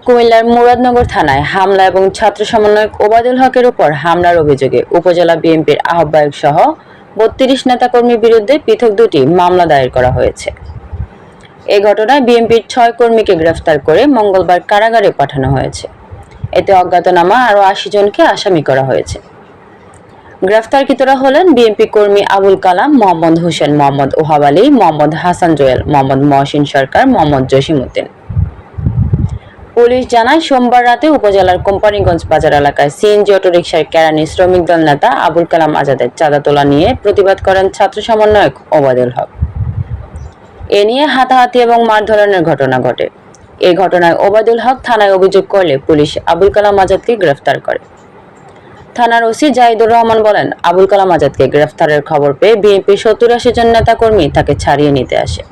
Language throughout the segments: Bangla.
কুমিল্লার মুরাদনগর থানায় হামলা এবং ছাত্র সমন্বয়ক ওবায়দুল হকের উপর হামলার অভিযোগে উপজেলা বিএনপির আহ্বায়ক সহ ৩২ নেতাকর্মীর বিরুদ্ধে পৃথক দুটি মামলা দায়ের করা হয়েছে। এ ঘটনায় বিএনপির ৬ কর্মীকে গ্রেফতার করে মঙ্গলবার কারাগারে পাঠানো হয়েছে। এতে অজ্ঞাতনামা আরও ৮০ জনকে আসামি করা হয়েছে। গ্রেফতারকৃতরা হলেন বিএনপি কর্মী আবুল কালাম, মোহাম্মদ হোসেন, মোহাম্মদ ওহাব আলী, মোহাম্মদ হাসান জোয়েল, মোহাম্মদ মহসিন সরকার, মোহাম্মদ জসিম উদ্দিন। পুলিশ জানায়, সোমবার রাতে উপজেলার কোম্পানিগঞ্জ বাজার এলাকায় সিএনজি অটোরিকশার কেরানি শ্রমিক দল নেতা আবুল কালাম আজাদের চাঁদা তোলা নিয়ে প্রতিবাদ করেন ছাত্র সমন্বয়ক ওবায়দুল হক। এ নিয়ে হাতাহাতি এবং মারধরের ঘটনা ঘটে। এই ঘটনায় ওবায়দুল হক থানায় অভিযোগ করলে পুলিশ আবুল কালাম আজাদকে গ্রেফতার করে। থানার ওসি জাহিদুর রহমান বলেন, আবুল কালাম আজাদকে গ্রেফতারের খবর পেয়ে বিএনপির ৭০-৮০ জন নেতাকর্মী তাকে ছাড়িয়ে নিতে আসে।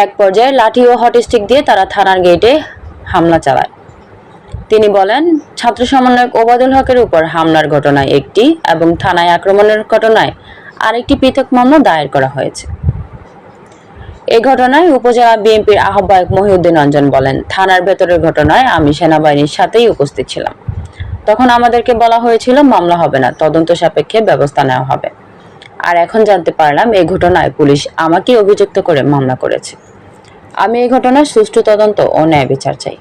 এক পর্যায়ে লাঠি ও হটস্টিক দিয়ে তারা থানার গেটে হামলা চালায়। তিনি বলেন, ছাত্র সমন্বয়ক ওবায়দুল হকের উপর হামলার ঘটনায় একটি এবং থানায় আক্রমণের ঘটনায় আরেকটি পৃথক মামলা দায়ের করা হয়েছে। এই ঘটনায় উপজেলা বিএনপির আহ্বায়ক মহিউদ্দিন রঞ্জন বলেন, থানার ভেতরের ঘটনায় আমি সেনাবাহিনীর সাথেই উপস্থিত ছিলাম। তখন আমাদেরকে বলা হয়েছিল মামলা হবে না, তদন্ত সাপেক্ষে ব্যবস্থা নেওয়া হবে। আর এখন জানতে পারলাম এই ঘটনায় পুলিশ আমাকে অভিযুক্ত করে মামলা করেছে। আমি এই ঘটনার সুষ্ঠু তদন্ত ও ন্যায় বিচার চাই।